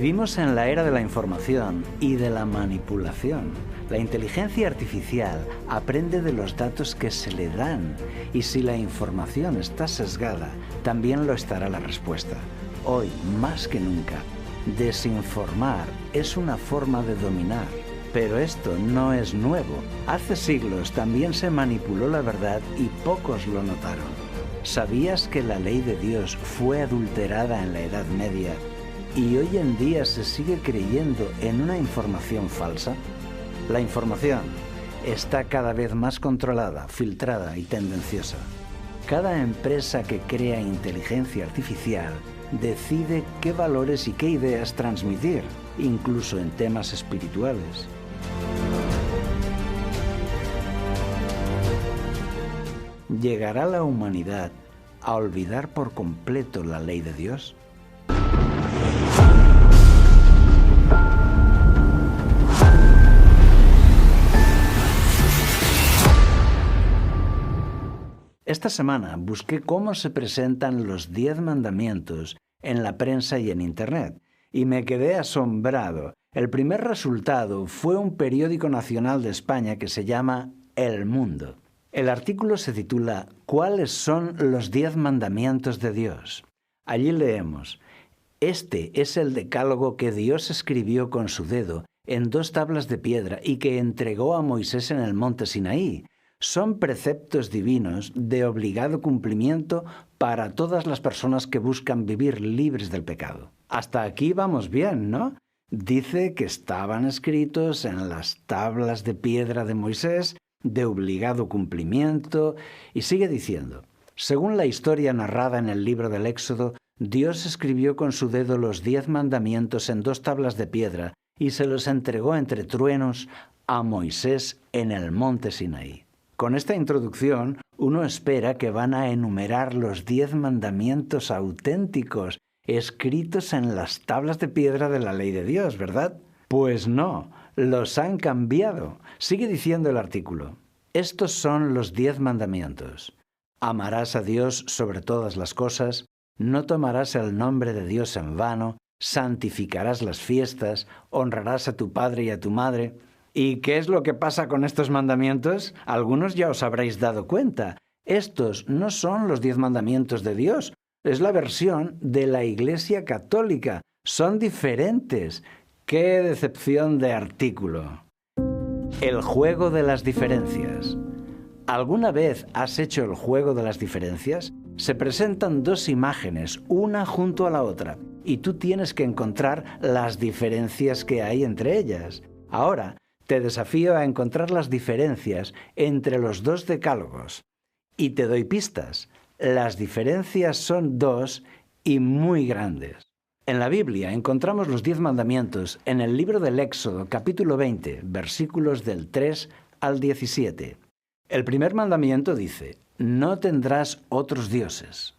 Vivimos en la era de la información y de la manipulación. La inteligencia artificial aprende de los datos que se le dan y si la información está sesgada, también lo estará la respuesta. Hoy, más que nunca, desinformar es una forma de dominar. Pero esto no es nuevo. Hace siglos también se manipuló la verdad y pocos lo notaron. ¿Sabías que la ley de Dios fue adulterada en la Edad Media y hoy en día se sigue creyendo en una información falsa? La información está cada vez más controlada, filtrada y tendenciosa. Cada empresa que crea inteligencia artificial decide qué valores y qué ideas transmitir, incluso en temas espirituales. ¿Llegará la humanidad a olvidar por completo la ley de Dios? Esta semana busqué cómo se presentan los 10 mandamientos en la prensa y en Internet, y me quedé asombrado. El primer resultado fue un periódico nacional de España que se llama El Mundo. El artículo se titula ¿Cuáles son los 10 mandamientos de Dios? Allí leemos: Este es el decálogo que Dios escribió con su dedo en 2 tablas de piedra y que entregó a Moisés en el monte Sinaí. Son preceptos divinos de obligado cumplimiento para todas las personas que buscan vivir libres del pecado. Hasta aquí vamos bien, ¿no? Dice que estaban escritos en las tablas de piedra de Moisés, de obligado cumplimiento, y sigue diciendo: según la historia narrada en el libro del Éxodo, Dios escribió con su dedo los 10 mandamientos en 2 tablas de piedra y se los entregó entre truenos a Moisés en el monte Sinaí. Con esta introducción, uno espera que van a enumerar los 10 mandamientos auténticos, escritos en las tablas de piedra de la ley de Dios, ¿verdad? Pues no, los han cambiado. Sigue diciendo el artículo: estos son los 10 mandamientos. Amarás a Dios sobre todas las cosas, no tomarás el nombre de Dios en vano, santificarás las fiestas, honrarás a tu padre y a tu madre. ¿Y qué es lo que pasa con estos mandamientos? Algunos ya os habréis dado cuenta. Estos no son los 10 mandamientos de Dios. Es la versión de la Iglesia Católica. Son diferentes. ¡Qué decepción de artículo! El juego de las diferencias. ¿Alguna vez has hecho el juego de las diferencias? Se presentan 2 imágenes, una junto a la otra, y tú tienes que encontrar las diferencias que hay entre ellas. Ahora, te desafío a encontrar las diferencias entre los 2 decálogos. Y te doy pistas. Las diferencias son 2 y muy grandes. En la Biblia encontramos los 10 mandamientos en el libro del Éxodo, capítulo 20, versículos del 3 al 17. El primer mandamiento dice: no tendrás otros dioses.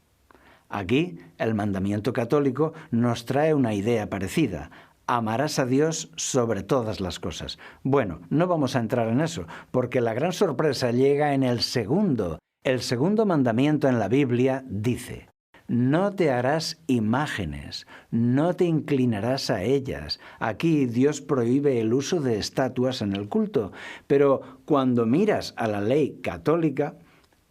Aquí, el mandamiento católico nos trae una idea parecida: amarás a Dios sobre todas las cosas. Bueno, no vamos a entrar en eso, porque la gran sorpresa llega en el segundo. El segundo mandamiento en la Biblia dice: no te harás imágenes, no te inclinarás a ellas. Aquí Dios prohíbe el uso de estatuas en el culto, pero cuando miras a la ley católica,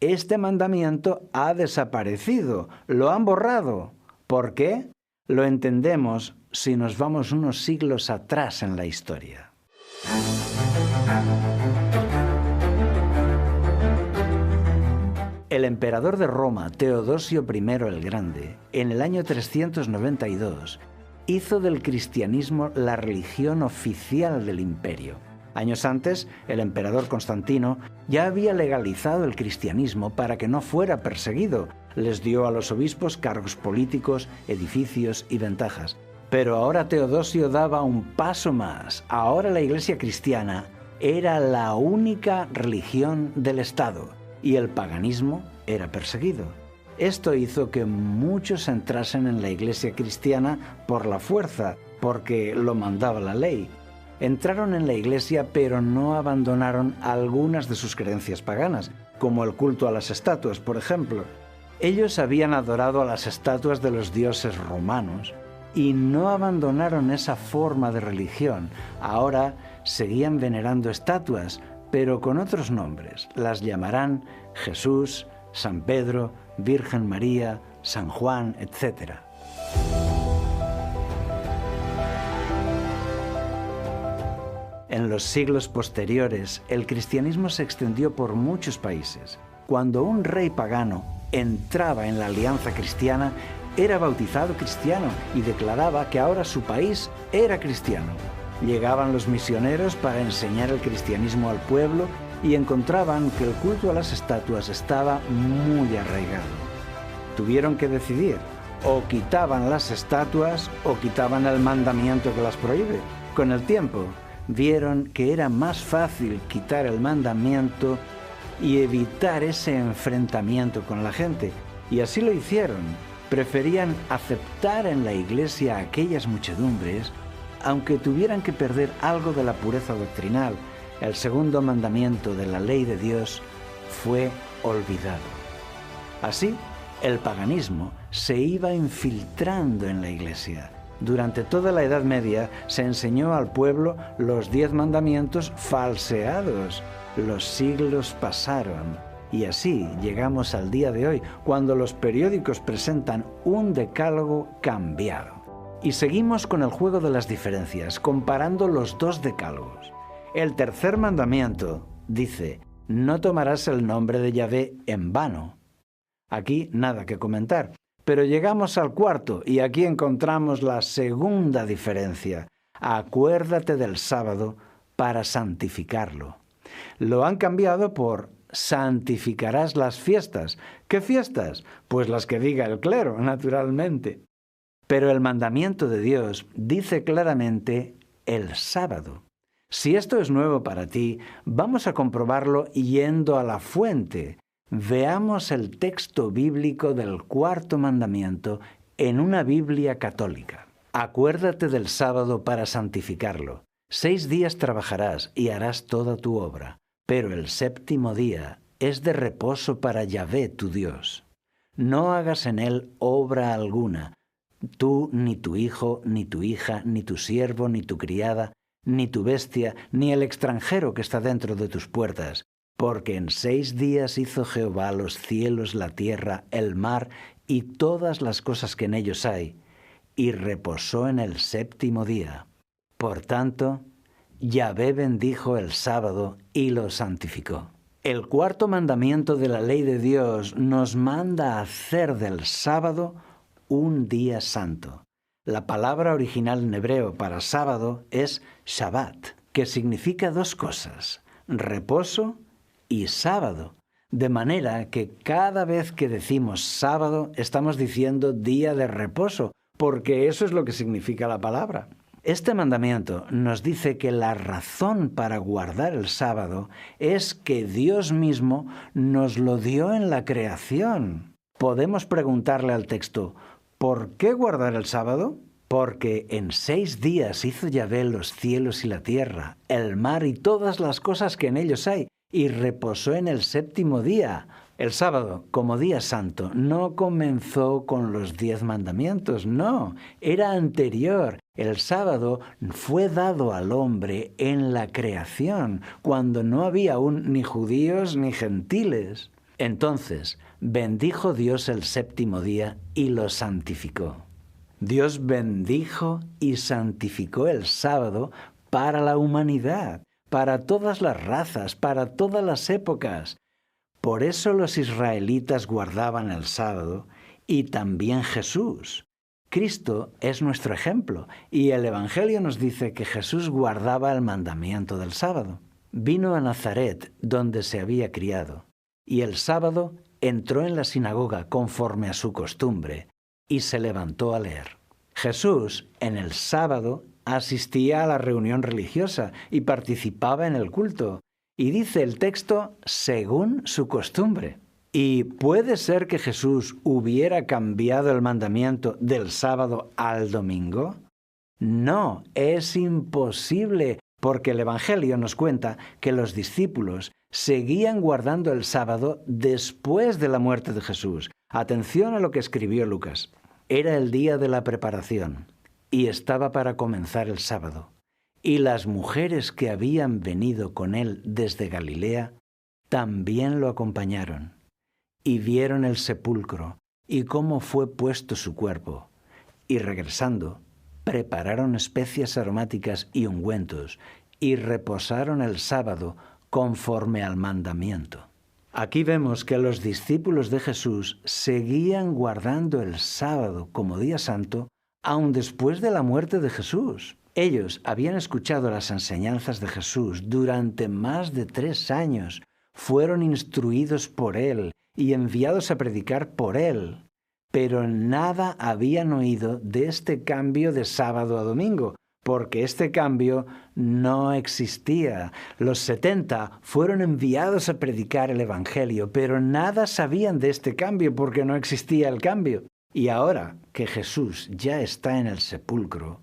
este mandamiento ha desaparecido, lo han borrado. ¿Por qué? Lo entendemos si nos vamos unos siglos atrás en la historia. El emperador de Roma, Teodosio I el Grande, en el año 392, hizo del cristianismo la religión oficial del imperio. Años antes, el emperador Constantino ya había legalizado el cristianismo para que no fuera perseguido. Les dio a los obispos cargos políticos, edificios y ventajas. Pero ahora Teodosio daba un paso más. Ahora la Iglesia cristiana era la única religión del Estado y el paganismo era perseguido. Esto hizo que muchos entrasen en la Iglesia cristiana por la fuerza, porque lo mandaba la ley. Entraron en la Iglesia, pero no abandonaron algunas de sus creencias paganas, como el culto a las estatuas, por ejemplo. Ellos habían adorado a las estatuas de los dioses romanos, y no abandonaron esa forma de religión. Ahora seguían venerando estatuas, pero con otros nombres. Las llamarán Jesús, San Pedro, Virgen María, San Juan, etc. En los siglos posteriores, el cristianismo se extendió por muchos países. Cuando un rey pagano entraba en la alianza cristiana, era bautizado cristiano y declaraba que ahora su país era cristiano. Llegaban los misioneros para enseñar el cristianismo al pueblo y encontraban que el culto a las estatuas estaba muy arraigado. Tuvieron que decidir, o quitaban las estatuas o quitaban el mandamiento que las prohíbe. Con el tiempo, vieron que era más fácil quitar el mandamiento y evitar ese enfrentamiento con la gente. Y así lo hicieron. Preferían aceptar en la iglesia a aquellas muchedumbres, aunque tuvieran que perder algo de la pureza doctrinal. El segundo mandamiento de la ley de Dios fue olvidado. Así, el paganismo se iba infiltrando en la iglesia. Durante toda la Edad Media se enseñó al pueblo los 10 mandamientos falseados. Los siglos pasaron y así llegamos al día de hoy, cuando los periódicos presentan un decálogo cambiado. Y seguimos con el juego de las diferencias, comparando los 2 decálogos. El tercer mandamiento dice: no tomarás el nombre de Yahvé en vano. Aquí nada que comentar. Pero llegamos al cuarto y aquí encontramos la segunda diferencia. Acuérdate del sábado para santificarlo. Lo han cambiado por santificarás las fiestas. ¿Qué fiestas? Pues las que diga el clero, naturalmente. Pero el mandamiento de Dios dice claramente el sábado. Si esto es nuevo para ti, vamos a comprobarlo yendo a la fuente. Veamos el texto bíblico del cuarto mandamiento en una Biblia católica. Acuérdate del sábado para santificarlo. 6 días trabajarás y harás toda tu obra, pero el séptimo día es de reposo para Yahvé tu Dios. No hagas en él obra alguna, tú, ni tu hijo, ni tu hija, ni tu siervo, ni tu criada, ni tu bestia, ni el extranjero que está dentro de tus puertas. Porque en 6 días hizo Jehová los cielos, la tierra, el mar y todas las cosas que en ellos hay, y reposó en el séptimo día. Por tanto, Yahvé bendijo el sábado y lo santificó. El cuarto mandamiento de la ley de Dios nos manda a hacer del sábado un día santo. La palabra original en hebreo para sábado es Shabbat, que significa 2 cosas: reposo y sábado, de manera que cada vez que decimos sábado estamos diciendo día de reposo, porque eso es lo que significa la palabra. Este mandamiento nos dice que la razón para guardar el sábado es que Dios mismo nos lo dio en la creación. Podemos preguntarle al texto: ¿por qué guardar el sábado? Porque en 6 días hizo Yahvé los cielos y la tierra, el mar y todas las cosas que en ellos hay, y reposó en el séptimo día. El sábado, como día santo, no comenzó con los 10 mandamientos, no, era anterior. El sábado fue dado al hombre en la creación, cuando no había aún ni judíos ni gentiles. Entonces, bendijo Dios el séptimo día y lo santificó. Dios bendijo y santificó el sábado para la humanidad, para todas las razas, para todas las épocas. Por eso los israelitas guardaban el sábado y también Jesús. Cristo es nuestro ejemplo y el Evangelio nos dice que Jesús guardaba el mandamiento del sábado. Vino a Nazaret, donde se había criado, y el sábado entró en la sinagoga conforme a su costumbre y se levantó a leer. Jesús, en el sábado, asistía a la reunión religiosa y participaba en el culto. Y dice el texto, según su costumbre. ¿Y puede ser que Jesús hubiera cambiado el mandamiento del sábado al domingo? No, es imposible, porque el Evangelio nos cuenta que los discípulos seguían guardando el sábado después de la muerte de Jesús. Atención a lo que escribió Lucas. Era el día de la preparación, y estaba para comenzar el sábado. Y las mujeres que habían venido con él desde Galilea también lo acompañaron, y vieron el sepulcro y cómo fue puesto su cuerpo, y regresando, prepararon especias aromáticas y ungüentos, y reposaron el sábado conforme al mandamiento. Aquí vemos que los discípulos de Jesús seguían guardando el sábado como día santo, aun después de la muerte de Jesús. Ellos habían escuchado las enseñanzas de Jesús durante más de 3 años, fueron instruidos por Él y enviados a predicar por Él, pero nada habían oído de este cambio de sábado a domingo, porque este cambio no existía. Los 70 fueron enviados a predicar el Evangelio, pero nada sabían de este cambio porque no existía el cambio. Y ahora que Jesús ya está en el sepulcro,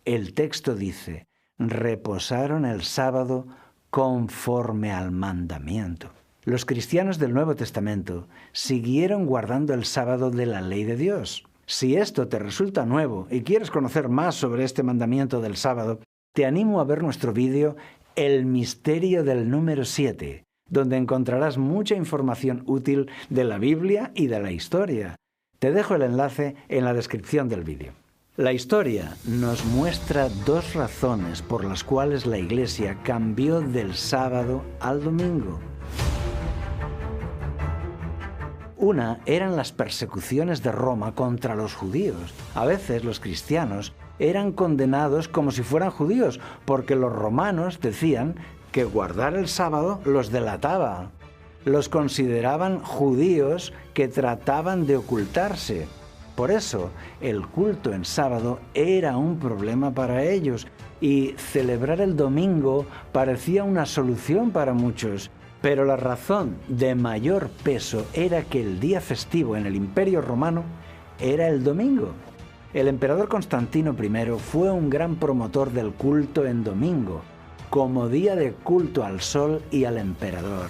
el texto dice, reposaron el sábado conforme al mandamiento. Los cristianos del Nuevo Testamento siguieron guardando el sábado de la ley de Dios. Si esto te resulta nuevo y quieres conocer más sobre este mandamiento del sábado, te animo a ver nuestro vídeo El misterio del número 7, donde encontrarás mucha información útil de la Biblia y de la historia. Te dejo el enlace en la descripción del vídeo. La historia nos muestra 2 razones por las cuales la Iglesia cambió del sábado al domingo. Una eran las persecuciones de Roma contra los judíos. A veces los cristianos eran condenados como si fueran judíos, porque los romanos decían que guardar el sábado los delataba. Los consideraban judíos que trataban de ocultarse. Por eso, el culto en sábado era un problema para ellos y celebrar el domingo parecía una solución para muchos. Pero la razón de mayor peso era que el día festivo en el Imperio Romano era el domingo. El emperador Constantino I fue un gran promotor del culto en domingo, como día de culto al sol y al emperador.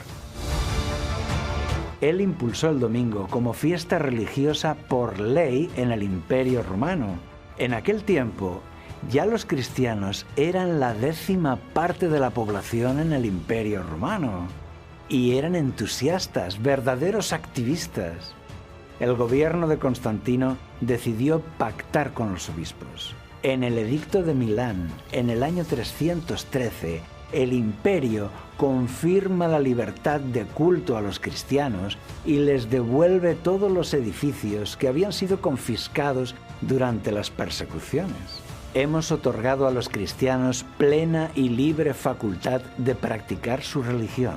Él impulsó el domingo como fiesta religiosa por ley en el Imperio Romano. En aquel tiempo, ya los cristianos eran la 10ª parte de la población en el Imperio Romano. Y eran entusiastas, verdaderos activistas. El gobierno de Constantino decidió pactar con los obispos. En el Edicto de Milán, en el año 313, el imperio confirma la libertad de culto a los cristianos y les devuelve todos los edificios que habían sido confiscados durante las persecuciones. Hemos otorgado a los cristianos plena y libre facultad de practicar su religión.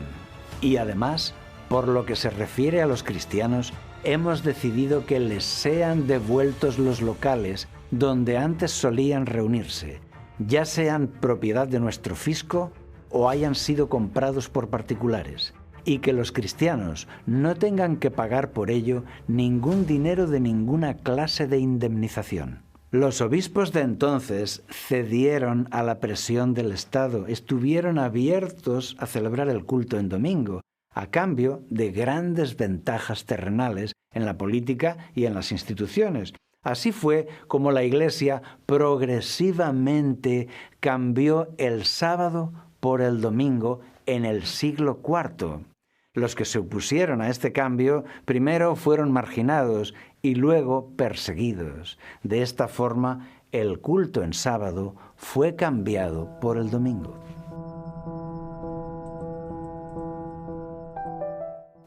Y además, por lo que se refiere a los cristianos, hemos decidido que les sean devueltos los locales donde antes solían reunirse, ya sean propiedad de nuestro fisco o hayan sido comprados por particulares, y que los cristianos no tengan que pagar por ello ningún dinero de ninguna clase de indemnización. Los obispos de entonces cedieron a la presión del Estado, estuvieron abiertos a celebrar el culto en domingo, a cambio de grandes ventajas terrenales en la política y en las instituciones. Así fue como la Iglesia progresivamente cambió el sábado por el domingo en el siglo IV. Los que se opusieron a este cambio primero fueron marginados y luego perseguidos. De esta forma, el culto en sábado fue cambiado por el domingo.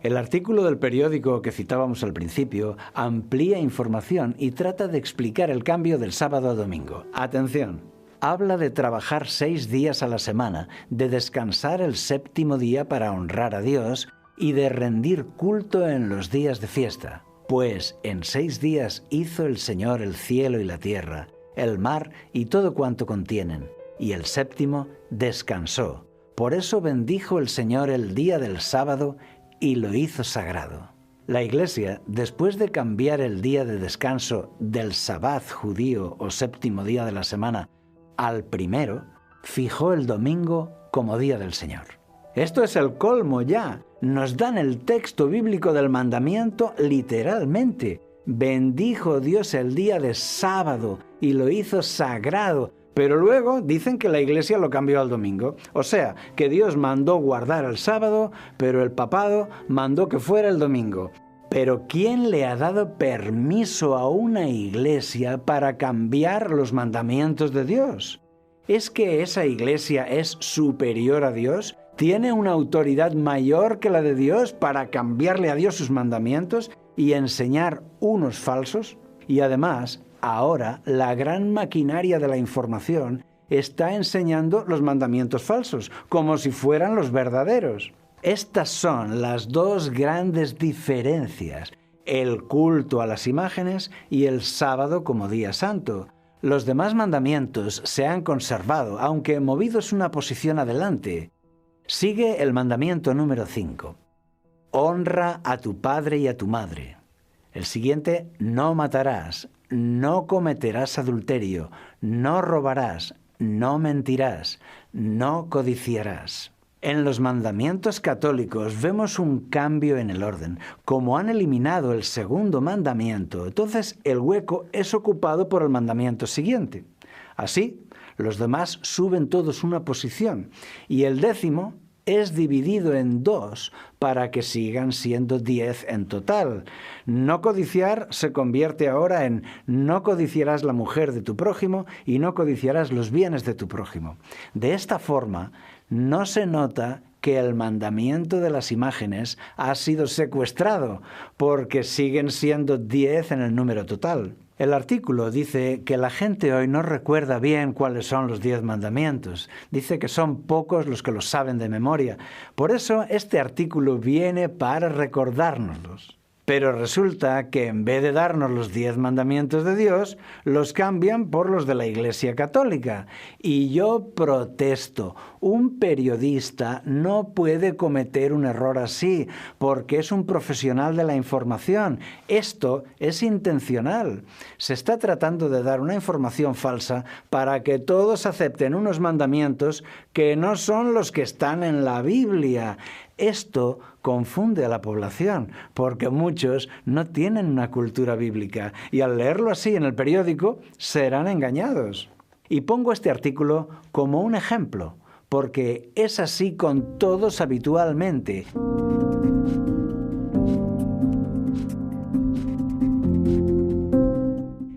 El artículo del periódico que citábamos al principio amplía información y trata de explicar el cambio del sábado a domingo. Atención, habla de trabajar 6 días a la semana, de descansar el 7º día para honrar a Dios y de rendir culto en los días de fiesta. Pues en 6 días hizo el Señor el cielo y la tierra, el mar y todo cuanto contienen, y el 7º descansó. Por eso bendijo el Señor el día del sábado y lo hizo sagrado. La Iglesia, después de cambiar el día de descanso del sabbat judío o 7º día de la semana al primero, fijó el domingo como día del Señor. Esto es el colmo ya. Nos dan el texto bíblico del mandamiento literalmente. Bendijo Dios el día de sábado y lo hizo sagrado. Pero luego dicen que la Iglesia lo cambió al domingo. O sea, que Dios mandó guardar el sábado, pero el papado mandó que fuera el domingo. Pero ¿quién le ha dado permiso a una Iglesia para cambiar los mandamientos de Dios? ¿Es que esa Iglesia es superior a Dios? ¿Tiene una autoridad mayor que la de Dios para cambiarle a Dios sus mandamientos y enseñar unos falsos? Y además, ahora la gran maquinaria de la información está enseñando los mandamientos falsos, como si fueran los verdaderos. Estas son las dos grandes diferencias: el culto a las imágenes y el sábado como día santo. Los demás mandamientos se han conservado, aunque movidos una posición adelante. Sigue el mandamiento número 5. Honra a tu padre y a tu madre. El siguiente: no matarás, no cometerás adulterio, no robarás, no mentirás, no codiciarás. En los mandamientos católicos vemos un cambio en el orden. Como han eliminado el segundo mandamiento, entonces el hueco es ocupado por el mandamiento siguiente. Así, los demás suben todos una posición y el 10º es dividido en 2 para que sigan siendo 10 en total. No codiciar se convierte ahora en no codiciarás la mujer de tu prójimo y no codiciarás los bienes de tu prójimo. De esta forma, no se nota que el mandamiento de las imágenes ha sido secuestrado, porque siguen siendo 10 en el número total. El artículo dice que la gente hoy no recuerda bien cuáles son los 10 mandamientos. Dice que son pocos los que los saben de memoria. Por eso este artículo viene para recordárnoslos. Pero resulta que en vez de darnos los 10 mandamientos de Dios, los cambian por los de la Iglesia Católica. Y yo protesto. Un periodista no puede cometer un error así, porque es un profesional de la información. Esto es intencional. Se está tratando de dar una información falsa para que todos acepten unos mandamientos que no son los que están en la Biblia. Esto confunde a la población, porque muchos no tienen una cultura bíblica y al leerlo así en el periódico serán engañados. Y pongo este artículo como un ejemplo, porque es así con todos habitualmente.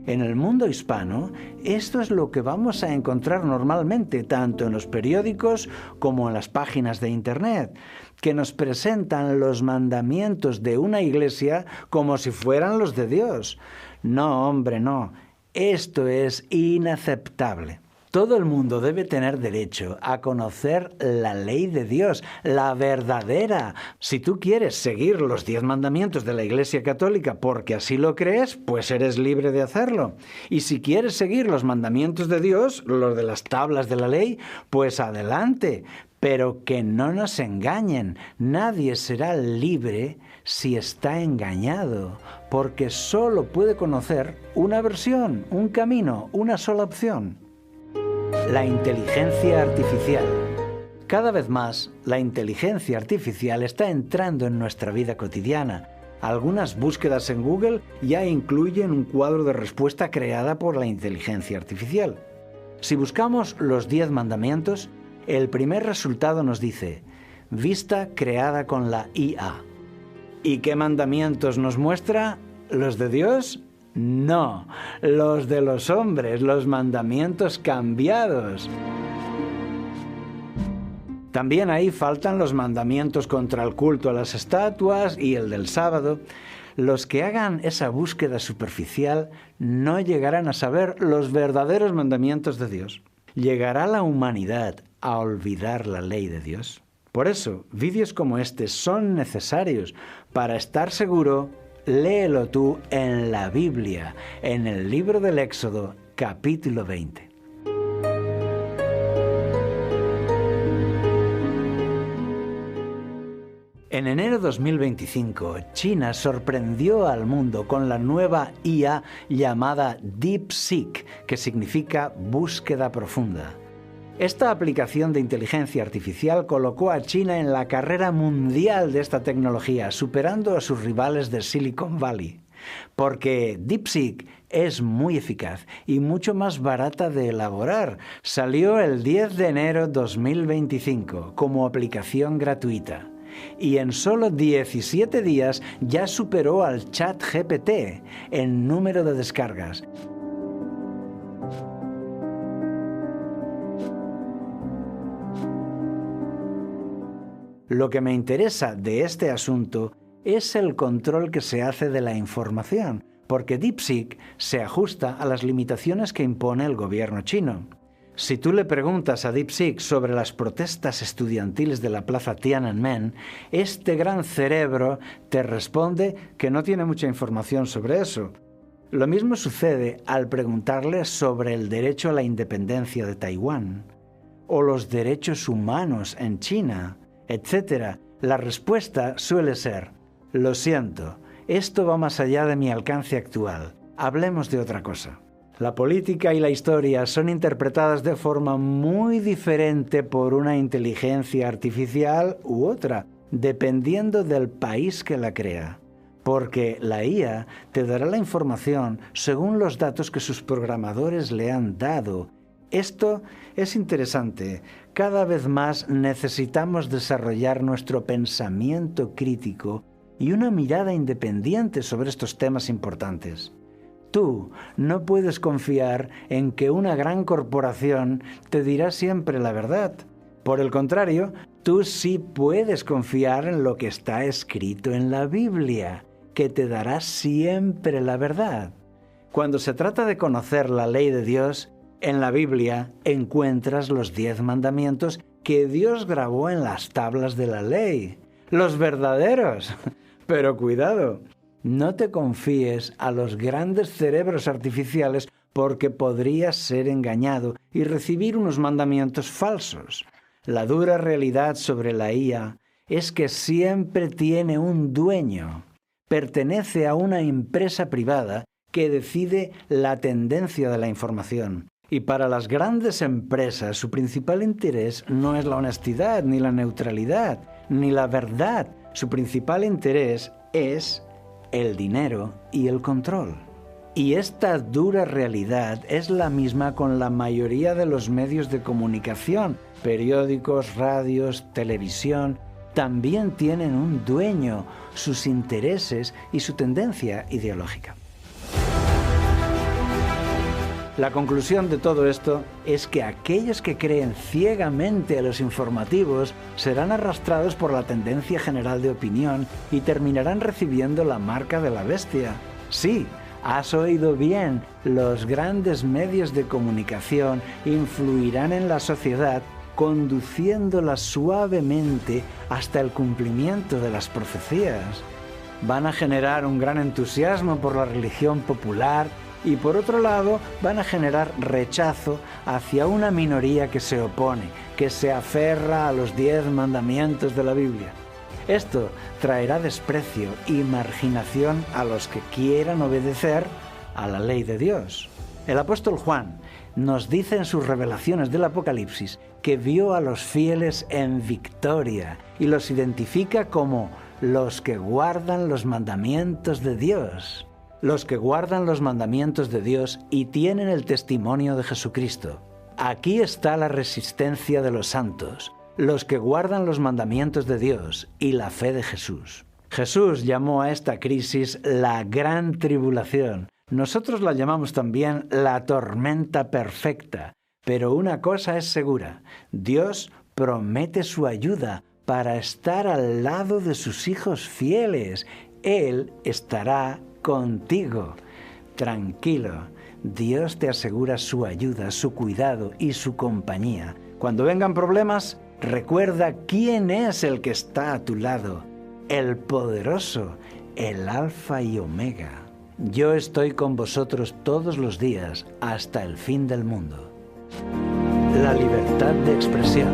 En el mundo hispano, esto es lo que vamos a encontrar normalmente, tanto en los periódicos como en las páginas de Internet, que nos presentan los mandamientos de una iglesia como si fueran los de Dios. No, hombre, no. Esto es inaceptable. Todo el mundo debe tener derecho a conocer la ley de Dios, la verdadera. Si tú quieres seguir los 10 mandamientos de la Iglesia Católica porque así lo crees, pues eres libre de hacerlo. Y si quieres seguir los mandamientos de Dios, los de las tablas de la ley, pues adelante. Pero que no nos engañen. Nadie será libre si está engañado, porque solo puede conocer una versión, un camino, una sola opción. La inteligencia artificial. Cada vez más, la inteligencia artificial está entrando en nuestra vida cotidiana. Algunas búsquedas en Google ya incluyen un cuadro de respuesta creada por la inteligencia artificial. Si buscamos los 10 mandamientos, el primer resultado nos dice: vista creada con la IA. ¿Y qué mandamientos nos muestra? ¿Los de Dios? No, los de los hombres, los mandamientos cambiados. También ahí faltan los mandamientos contra el culto a las estatuas y el del sábado. Los que hagan esa búsqueda superficial no llegarán a saber los verdaderos mandamientos de Dios. ¿Llegará la humanidad a olvidar la ley de Dios? Por eso, vídeos como este son necesarios. Para estar seguro, léelo tú en la Biblia, en el libro del Éxodo, capítulo 20. En enero de 2025, China sorprendió al mundo con la nueva IA llamada DeepSeek, que significa búsqueda profunda. Esta aplicación de inteligencia artificial colocó a China en la carrera mundial de esta tecnología, superando a sus rivales de Silicon Valley. Porque DeepSeek es muy eficaz y mucho más barata de elaborar. Salió el 10 de enero de 2025 como aplicación gratuita. Y en solo 17 días ya superó al ChatGPT en número de descargas. Lo que me interesa de este asunto es el control que se hace de la información, porque DeepSeek se ajusta a las limitaciones que impone el gobierno chino. Si tú le preguntas a DeepSeek sobre las protestas estudiantiles de la plaza Tiananmen, este gran cerebro te responde que no tiene mucha información sobre eso. Lo mismo sucede al preguntarle sobre el derecho a la independencia de Taiwán, o los derechos humanos en China, etc. La respuesta suele ser: lo siento, esto va más allá de mi alcance actual. Hablemos de otra cosa. La política y la historia son interpretadas de forma muy diferente por una inteligencia artificial u otra, dependiendo del país que la crea. Porque la IA te dará la información según los datos que sus programadores le han dado. Esto es interesante. Cada vez más necesitamos desarrollar nuestro pensamiento crítico y una mirada independiente sobre estos temas importantes. Tú no puedes confiar en que una gran corporación te dirá siempre la verdad. Por el contrario, tú sí puedes confiar en lo que está escrito en la Biblia, que te dará siempre la verdad. Cuando se trata de conocer la ley de Dios, en la Biblia encuentras los 10 mandamientos que Dios grabó en las tablas de la ley. Los verdaderos. Pero cuidado, no te confíes a los grandes cerebros artificiales porque podrías ser engañado y recibir unos mandamientos falsos. La dura realidad sobre la IA es que siempre tiene un dueño. Pertenece a una empresa privada que decide la tendencia de la información. Y para las grandes empresas su principal interés no es la honestidad, ni la neutralidad, ni la verdad. Su principal interés es el dinero y el control. Y esta dura realidad es la misma con la mayoría de los medios de comunicación, periódicos, radios, televisión. También tienen un dueño, sus intereses y su tendencia ideológica. La conclusión de todo esto es que aquellos que creen ciegamente a los informativos serán arrastrados por la tendencia general de opinión y terminarán recibiendo la marca de la bestia. Sí, has oído bien, los grandes medios de comunicación influirán en la sociedad conduciéndola suavemente hasta el cumplimiento de las profecías. Van a generar un gran entusiasmo por la religión popular y por otro lado van a generar rechazo hacia una minoría que se opone, que se aferra a los 10 mandamientos de la Biblia. Esto traerá desprecio y marginación a los que quieran obedecer a la ley de Dios. El apóstol Juan nos dice en sus revelaciones del Apocalipsis que vio a los fieles en victoria y los identifica como los que guardan los mandamientos de Dios. Los que guardan los mandamientos de Dios y tienen el testimonio de Jesucristo. Aquí está la resistencia de los santos, los que guardan los mandamientos de Dios y la fe de Jesús. Jesús llamó a esta crisis la gran tribulación. Nosotros la llamamos también la tormenta perfecta. Pero una cosa es segura, Dios promete su ayuda para estar al lado de sus hijos fieles. Él estará contigo. Tranquilo, Dios te asegura su ayuda, su cuidado y su compañía. Cuando vengan problemas, recuerda quién es el que está a tu lado, el poderoso, el Alfa y Omega. Yo estoy con vosotros todos los días hasta el fin del mundo. La libertad de expresión.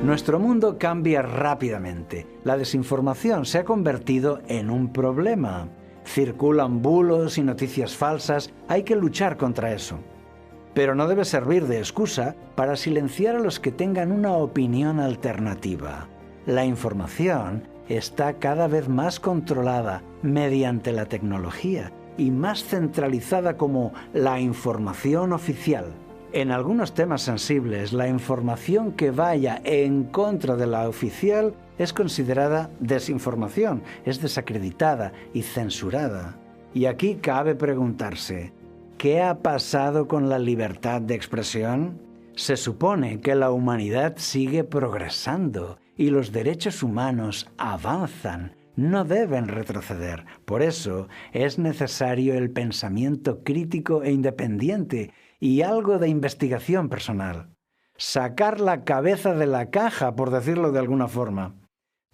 Nuestro mundo cambia rápidamente. La desinformación se ha convertido en un problema. Circulan bulos y noticias falsas, hay que luchar contra eso. Pero no debe servir de excusa para silenciar a los que tengan una opinión alternativa. La información está cada vez más controlada mediante la tecnología y más centralizada como la información oficial. En algunos temas sensibles, la información que vaya en contra de la oficial es considerada desinformación, es desacreditada y censurada. Y aquí cabe preguntarse, ¿qué ha pasado con la libertad de expresión? Se supone que la humanidad sigue progresando y los derechos humanos avanzan, no deben retroceder. Por eso es necesario el pensamiento crítico e independiente y algo de investigación personal. Sacar la cabeza de la caja, por decirlo de alguna forma.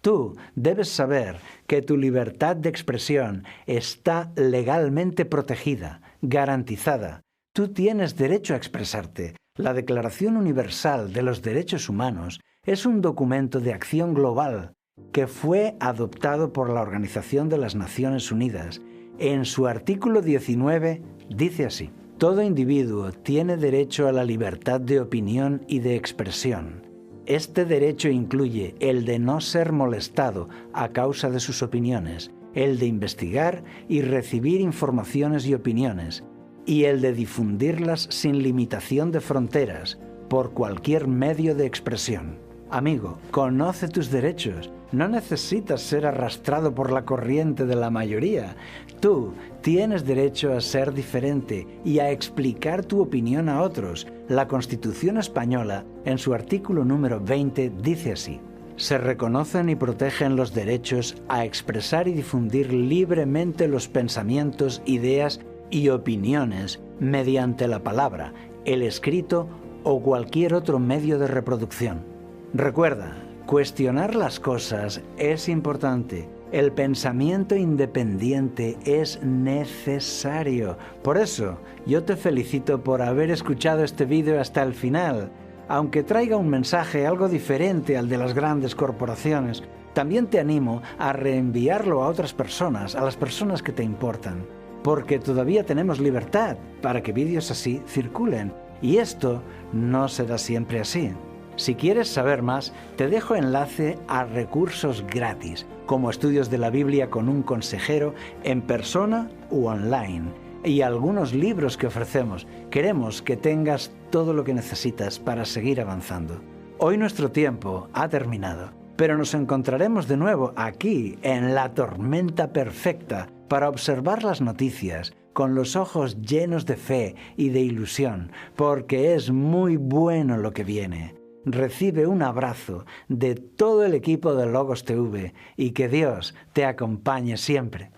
Tú debes saber que tu libertad de expresión está legalmente protegida, garantizada. Tú tienes derecho a expresarte. La Declaración Universal de los Derechos Humanos es un documento de acción global que fue adoptado por la Organización de las Naciones Unidas. En su artículo 19 dice así: todo individuo tiene derecho a la libertad de opinión y de expresión. Este derecho incluye el de no ser molestado a causa de sus opiniones, el de investigar y recibir informaciones y opiniones, y el de difundirlas sin limitación de fronteras, por cualquier medio de expresión. Amigo, conoce tus derechos. No necesitas ser arrastrado por la corriente de la mayoría. Tú tienes derecho a ser diferente y a explicar tu opinión a otros. La Constitución española, en su artículo número 20, dice así: se reconocen y protegen los derechos a expresar y difundir libremente los pensamientos, ideas y opiniones mediante la palabra, el escrito o cualquier otro medio de reproducción. Recuerda, cuestionar las cosas es importante. El pensamiento independiente es necesario. Por eso, yo te felicito por haber escuchado este vídeo hasta el final. Aunque traiga un mensaje algo diferente al de las grandes corporaciones, también te animo a reenviarlo a otras personas, a las personas que te importan. Porque todavía tenemos libertad para que vídeos así circulen. Y esto no será siempre así. Si quieres saber más, te dejo enlace a recursos gratis, como estudios de la Biblia con un consejero en persona u online, y algunos libros que ofrecemos. Queremos que tengas todo lo que necesitas para seguir avanzando. Hoy nuestro tiempo ha terminado, pero nos encontraremos de nuevo aquí, en la tormenta perfecta, para observar las noticias con los ojos llenos de fe y de ilusión, porque es muy bueno lo que viene. Recibe un abrazo de todo el equipo de Logos TV y que Dios te acompañe siempre.